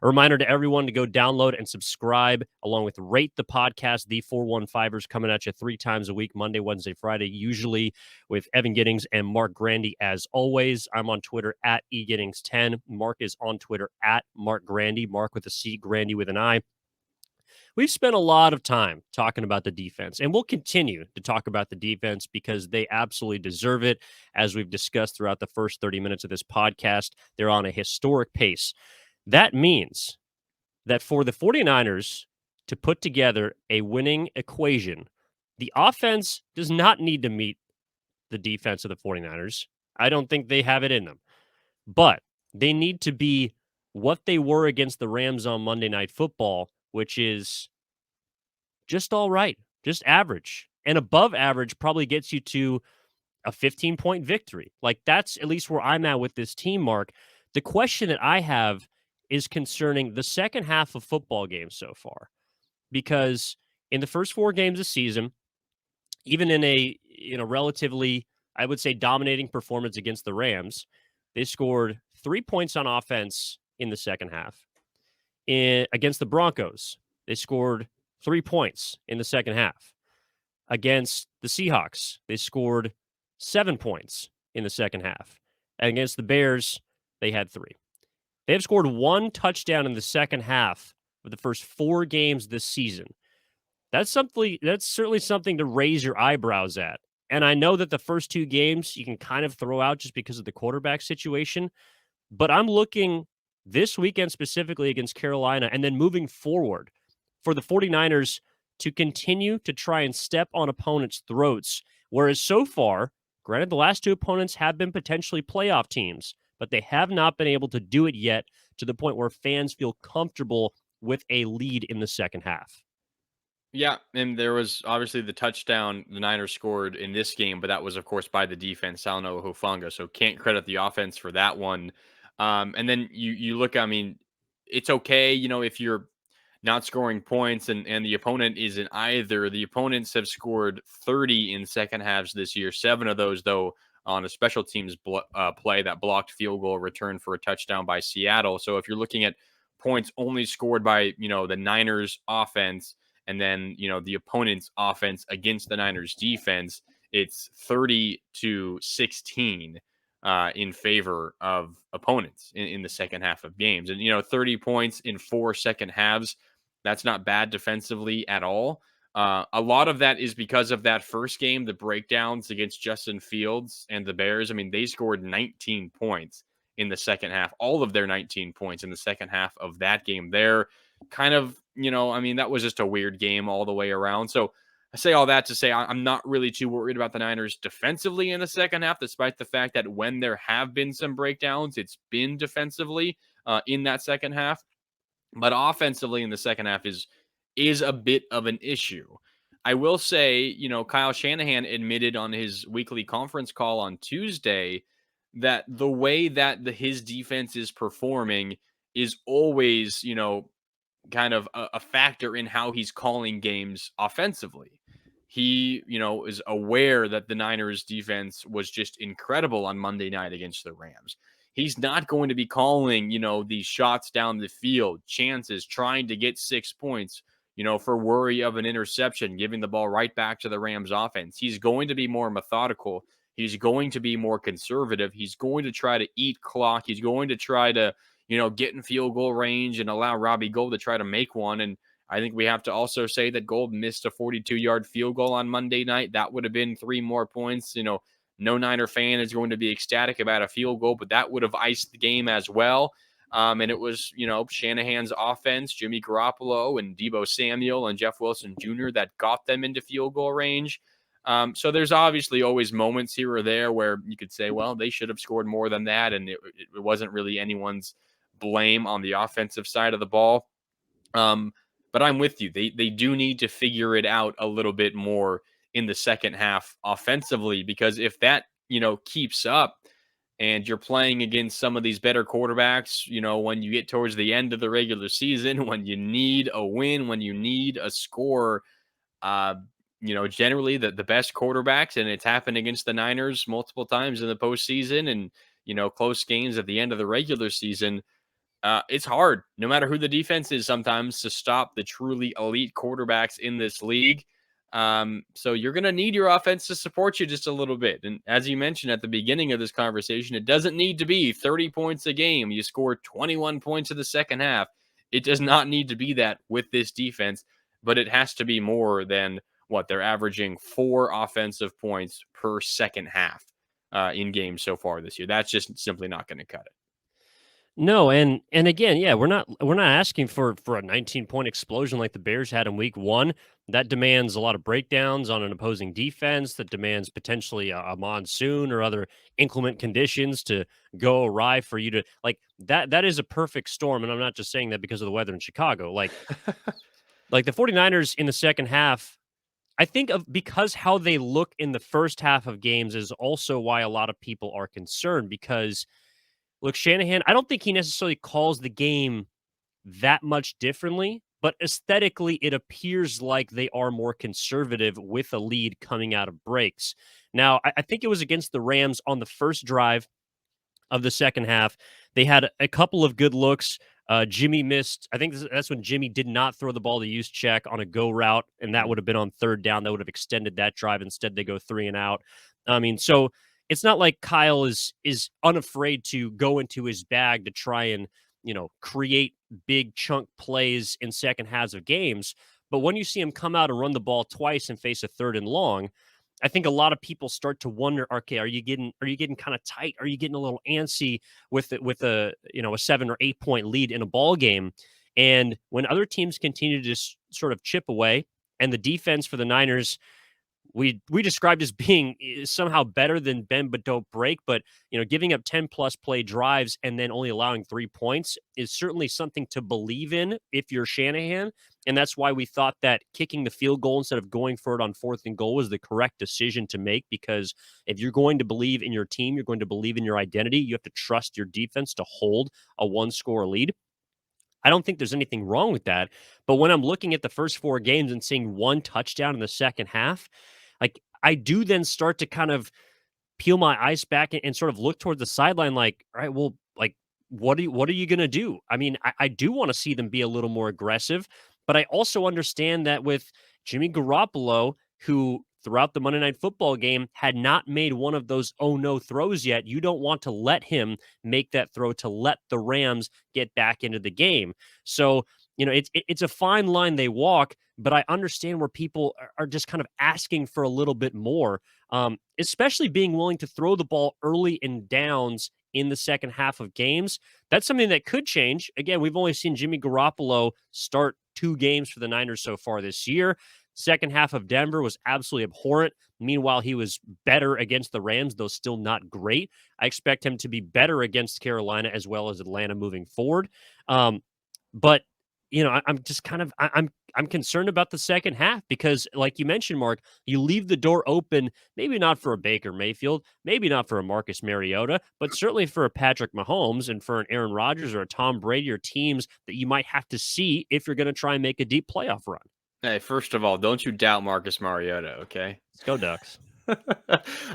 A reminder to everyone to go download and subscribe, along with rate the podcast. The 415ers coming at you 3 times a week, Monday, Wednesday, Friday, usually with Evan Giddings and Marc Grandy. As always, I'm on Twitter at eGiddings10. Marc is on Twitter at Marc Grandy, Marc with a C, Grandy with an I. We've spent a lot of time talking about the defense, and we'll continue to talk about the defense because they absolutely deserve it. As we've discussed throughout the first 30 minutes of this podcast, they're on a historic pace. That means that for the 49ers to put together a winning equation, the offense does not need to meet the defense of the 49ers. I don't think they have it in them, but they need to be what they were against the Rams on Monday Night Football, which is just all right, just average. And above average probably gets you to a 15-point victory. Like, that's at least where I'm at with this team, Marc. The question that I have is concerning the second half of football games so far, because in the first 4 games of the season, even in a relatively, I would say, dominating performance against the Rams, they scored 3 points on offense in the second half. Against the Broncos, they scored 3 points in the second half. Against the Seahawks, they scored 7 points in the second half. And against the Bears, they had 3. They have scored 1 touchdown in the second half of the first 4 games this season. That's certainly something to raise your eyebrows at. And I know that the first 2 games you can kind of throw out just because of the quarterback situation, but I'm looking this weekend specifically against Carolina and then moving forward for the 49ers to continue to try and step on opponents' throats. Whereas so far, granted, the last 2 opponents have been potentially playoff teams, but they have not been able to do it yet to the point where fans feel comfortable with a lead in the second half. Yeah, and there was obviously the touchdown the Niners scored in this game, but that was, of course, by the defense, Salno Hufanga, so can't credit the offense for that one. And then you look, I mean, it's okay, if you're not scoring points and the opponent isn't either. The opponents have scored 30 in second halves this year, 7 of those, though, on a special teams play, that blocked field goal return for a touchdown by Seattle. So if you're looking at points only scored by, the Niners offense, and then, the opponent's offense against the Niners defense, it's 30-16 in favor of opponents in the second half of games. And, 30 points in 4 second halves, that's not bad defensively at all. A lot of that is because of that first game, the breakdowns against Justin Fields and the Bears. I mean, they scored 19 points in the second half, all of their 19 points in the second half of that game. They're kind of, I mean, that was just a weird game all the way around. So I say all that to say I'm not really too worried about the Niners defensively in the second half, despite the fact that when there have been some breakdowns, it's been defensively in that second half. But offensively in the second half is a bit of an issue. I will say, Kyle Shanahan admitted on his weekly conference call on Tuesday that the way that his defense is performing is always, kind of a factor in how he's calling games offensively. He, is aware that the Niners defense was just incredible on Monday night against the Rams. He's not going to be calling, these shots down the field, chances, trying to get 6 points, for worry of an interception, giving the ball right back to the Rams offense. He's going to be more methodical. He's going to be more conservative. He's going to try to eat clock. He's going to try to, get in field goal range and allow Robbie Gould to try to make one. And I think we have to also say that Gould missed a 42-yard field goal on Monday night. That would have been 3 more points. No Niner fan is going to be ecstatic about a field goal, but that would have iced the game as well. And it was, Shanahan's offense, Jimmy Garoppolo and Deebo Samuel and Jeff Wilson Jr. that got them into field goal range. So there's obviously always moments here or there where you could say, well, they should have scored more than that, and it wasn't really anyone's blame on the offensive side of the ball. But I'm with you. They do need to figure it out a little bit more in the second half offensively, because if that, keeps up and you're playing against some of these better quarterbacks, when you get towards the end of the regular season, when you need a win, when you need a score, generally the best quarterbacks, and it's happened against the Niners multiple times in the postseason and, close games at the end of the regular season. It's hard, no matter who the defense is, sometimes to stop the truly elite quarterbacks in this league. So you're going to need your offense to support you just a little bit. And as you mentioned at the beginning of this conversation, it doesn't need to be 30 points a game. You score 21 points in the second half. It does not need to be that with this defense, but it has to be more than what they're averaging 4 offensive points per second half in games so far this year. That's just simply not going to cut it. No, and again, yeah, we're not asking for a 19-point explosion like the Bears had in week 1. That demands a lot of breakdowns on an opposing defense, that demands potentially a monsoon or other inclement conditions to go awry for you to like that is a perfect storm, and I'm not just saying that because of the weather in Chicago. Like the 49ers in the second half, I think of because how they look in the first half of games is also why a lot of people are concerned because look, Shanahan, I don't think he necessarily calls the game that much differently, but aesthetically, it appears like they are more conservative with a lead coming out of breaks. Now, I think it was against the Rams on the first drive of the second half. They had a couple of good looks. Jimmy missed. I think that's when Jimmy did not throw the ball to use check on a go route, and that would have been on third down. That would have extended that drive. Instead, they go 3 and out. I mean, so it's not like Kyle is unafraid to go into his bag to try and create big chunk plays in second halves of games. But when you see him come out and run the ball twice and face a third and long, I think a lot of people start to wonder, okay, are you getting kind of tight? Are you getting a little antsy with a 7 or 8 point lead in a ball game? And when other teams continue to just sort of chip away, and the defense for the Niners we described as being somehow better than bend but don't break, but giving up 10 plus play drives and then only allowing 3 points is certainly something to believe in if you're Shanahan. And that's why we thought that kicking the field goal instead of going for it on fourth and goal was the correct decision to make, because if you're going to believe in your team, you're going to believe in your identity, you have to trust your defense to hold a 1-score lead. I don't think there's anything wrong with that. But when I'm looking at the first 4 games and seeing 1 touchdown in the second half, like I do then start to kind of peel my eyes back and sort of look toward the sideline like, all right, well, like what are you gonna do? I mean, I do want to see them be a little more aggressive, but I also understand that with Jimmy Garoppolo, who throughout the Monday Night Football game had not made one of those oh no throws yet, you don't want to let him make that throw to let the Rams get back into the game. So it's a fine line they walk, but I understand where people are just kind of asking for a little bit more, especially being willing to throw the ball early in downs in the second half of games. That's something that could change. Again, we've only seen Jimmy Garoppolo start 2 games for the Niners so far this year. Second half of Denver was absolutely abhorrent. Meanwhile, he was better against the Rams, though still not great. I expect him to be better against Carolina as well as Atlanta moving forward. But I'm just kind of I'm concerned about the second half because, like you mentioned, Mark, you leave the door open, maybe not for a Baker Mayfield, maybe not for a Marcus Mariota, but certainly for a Patrick Mahomes and for an Aaron Rodgers or a Tom Brady or teams that you might have to see if you're going to try and make a deep playoff run. Hey, first of all, don't you doubt Marcus Mariota, okay? Let's go Ducks.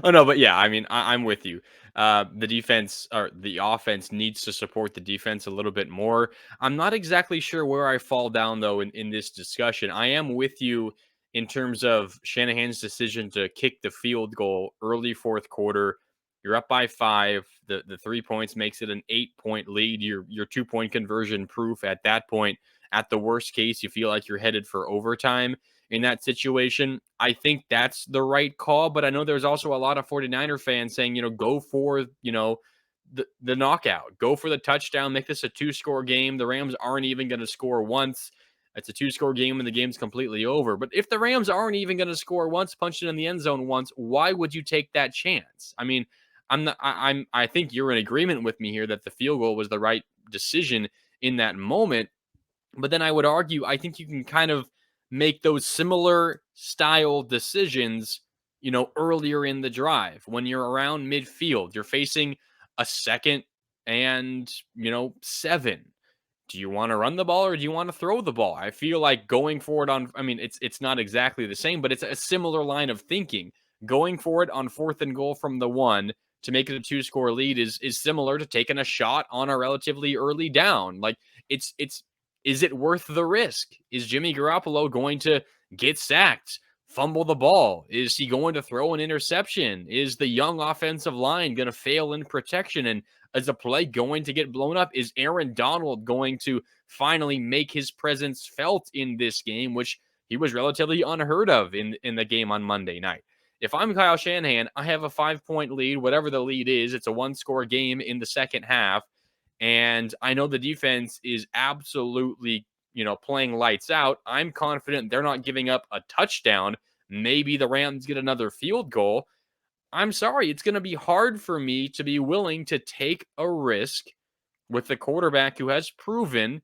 Oh no, but yeah, I mean, I'm with you. The defense or the offense needs to support the defense a little bit more. I'm not exactly sure where I fall down though in this discussion. I am with you in terms of Shanahan's decision to kick the field goal early fourth quarter. You're up by 5. The 3 points makes it an 8-point lead. Your 2-point conversion proof at that point. At the worst case, you feel like you're headed for overtime in that situation. I think that's the right call, but I know there's also a lot of 49er fans saying, go for, the knockout, go for the touchdown, make this a 2-score game. The Rams aren't even going to score once. It's a 2-score game and the game's completely over. But if the Rams aren't even going to score once, punch it in the end zone once, why would you take that chance? I mean, I think you're in agreement with me here that the field goal was the right decision in that moment. But then I would argue, I think you can kind of make those similar style decisions, earlier in the drive when you're around midfield. You're facing a second and, 7. Do you want to run the ball or do you want to throw the ball? I feel like going for it on, I mean, it's not exactly the same, but it's a similar line of thinking. Going for it on fourth and goal from the 1, to make it a 2-score lead is similar to taking a shot on a relatively early down. Like it's is it worth the risk? Is Jimmy Garoppolo going to get sacked, fumble the ball? Is he going to throw an interception? Is the young offensive line going to fail in protection? And is a play going to get blown up? Is Aaron Donald going to finally make his presence felt in this game, which he was relatively unheard of in the game on Monday night? If I'm Kyle Shanahan, I have a 5-point lead, whatever the lead is. It's a 1-score game in the second half. And I know the defense is absolutely, playing lights out. I'm confident they're not giving up a touchdown. Maybe the Rams get another field goal. I'm sorry, it's going to be hard for me to be willing to take a risk with the quarterback who has proven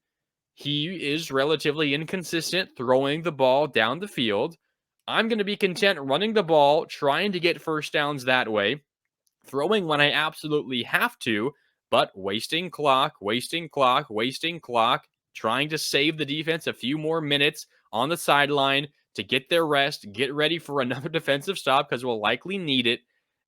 he is relatively inconsistent throwing the ball down the field. I'm going to be content running the ball, trying to get first downs that way, throwing when I absolutely have to, but wasting clock, trying to save the defense a few more minutes on the sideline to get their rest, get ready for another defensive stop because we'll likely need it,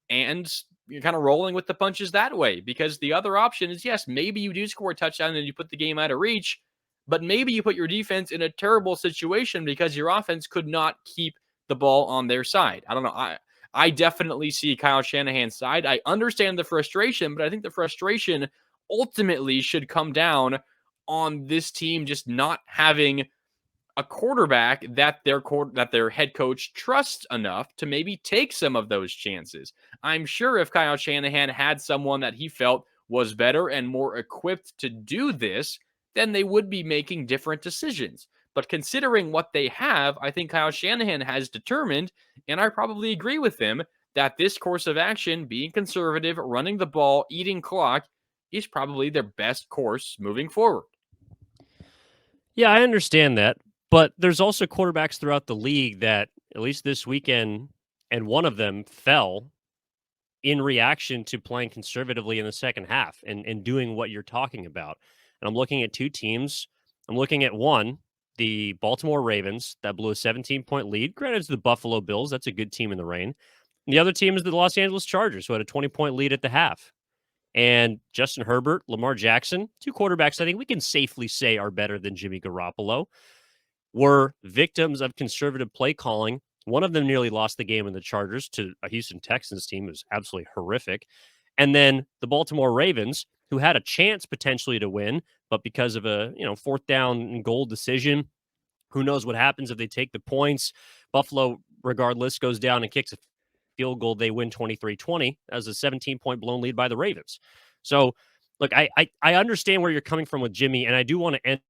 and you're kind of rolling with the punches that way. Because the other option is, yes, maybe you do score a touchdown and you put the game out of reach, but maybe you put your defense in a terrible situation because your offense could not keep the ball on their side. I don't know. I definitely see Kyle Shanahan's side. I understand the frustration, but I think the frustration ultimately should come down on this team just not having a quarterback that their head coach trusts enough to maybe take some of those chances. I'm sure if Kyle Shanahan had someone that he felt was better and more equipped to do this, then they would be making different decisions. But considering what they have, I think Kyle Shanahan has determined, and I probably agree with him, that this course of action, being conservative, running the ball, eating clock, is probably their best course moving forward. Yeah, I understand that. But there's also quarterbacks throughout the league that, at least this weekend, and one of them fell in reaction to playing conservatively in the second half and doing what you're talking about. And I'm looking at two teams. I'm looking at one, the Baltimore Ravens, that blew a 17-point lead. Granted, it's the Buffalo Bills. That's a good team in the rain. And the other team is the Los Angeles Chargers, who had a 20-point lead at the half. And Justin Herbert, Lamar Jackson, two quarterbacks I think we can safely say are better than Jimmy Garoppolo, were victims of conservative play calling. One of them nearly lost the game in the Chargers to a Houston Texans team. It was absolutely horrific. And then the Baltimore Ravens, who had a chance potentially to win, but because of a fourth down and goal decision, who knows what happens if they take the points. Buffalo, regardless, goes down and kicks a field goal. They win 23-20 as a 17-point blown lead by the Ravens. So, look, I understand where you're coming from with Jimmy, and I do want to end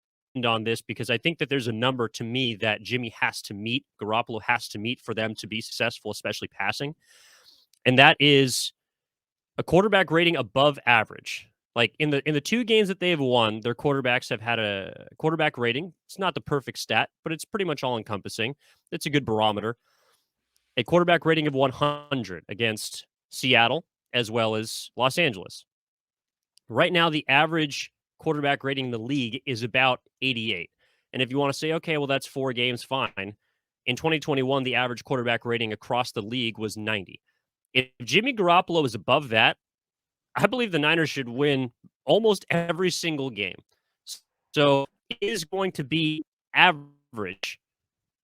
on this because I think that there's a number to me that Jimmy has to meet, Garoppolo has to meet for them to be successful, especially passing. And that is a quarterback rating above average. Like in the two games that they have won, their quarterbacks have had a quarterback rating. It's not the perfect stat, but it's pretty much all encompassing. It's a good barometer. A quarterback rating of 100 against Seattle as well as Los Angeles. Right now, the average quarterback rating in the league is about 88. And if you want to say, okay, well, that's 4 games, fine. In 2021, the average quarterback rating across the league was 90. If Jimmy Garoppolo is above that, I believe the Niners should win almost every single game. So it is going to be average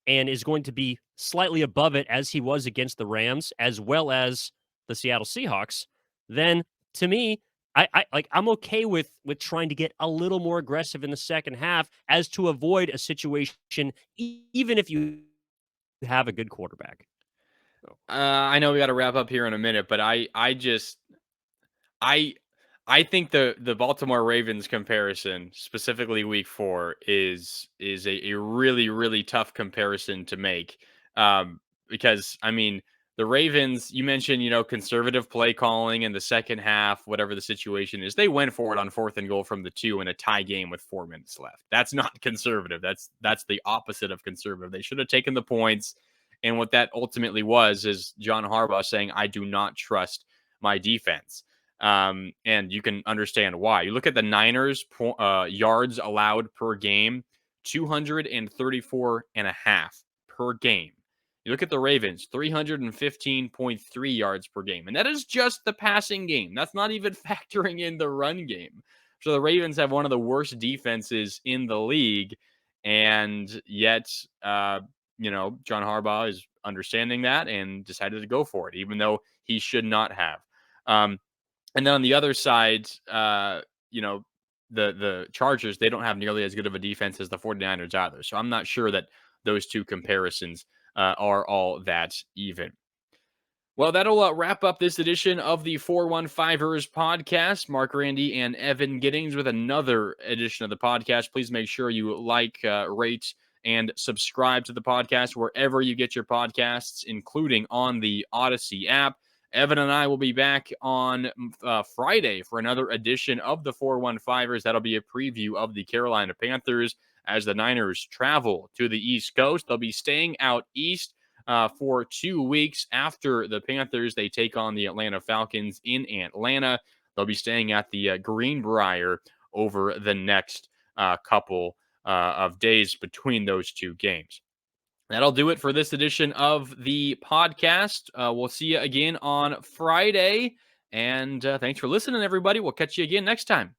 and is going to be slightly above it as he was against the Rams as well as the Seattle Seahawks. Then to me, I'm okay with trying to get a little more aggressive in the second half as to avoid a situation, even if you have a good quarterback. I know we got to wrap up here in a minute, but I I think the Baltimore Ravens comparison, specifically week 4, is a really, really tough comparison to make. Because I mean, the Ravens, you mentioned, conservative play calling in the second half, whatever the situation is. They went for it on 4th and goal from the 2 in a tie game with 4 minutes left. That's not conservative. That's the opposite of conservative. They should have taken the points. And what that ultimately was is John Harbaugh saying, I do not trust my defense. And you can understand why. You look at the Niners yards allowed per game, 234 and a half per game. You look at the Ravens, 315.3 yards per game. And that is just the passing game. That's not even factoring in the run game. So the Ravens have one of the worst defenses in the league. And yet, John Harbaugh is understanding that and decided to go for it, even though he should not have. Um, and then on the other side, the Chargers, they don't have nearly as good of a defense as the 49ers either. So I'm not sure that those two comparisons are all that even. Well, that'll wrap up this edition of the 415ers podcast. Marc Randy and Evan Giddings with another edition of the podcast. Please make sure you like, rate, and subscribe to the podcast wherever you get your podcasts, including on the Odyssey app. Evan and I will be back on Friday for another edition of the 415ers. That'll be a preview of the Carolina Panthers as the Niners travel to the East Coast. They'll be staying out east for 2 weeks after the Panthers. They take on the Atlanta Falcons in Atlanta. They'll be staying at the Greenbrier over the next couple of days between those two games. That'll do it for this edition of the podcast. We'll see you again on Friday. And thanks for listening, everybody. We'll catch you again next time.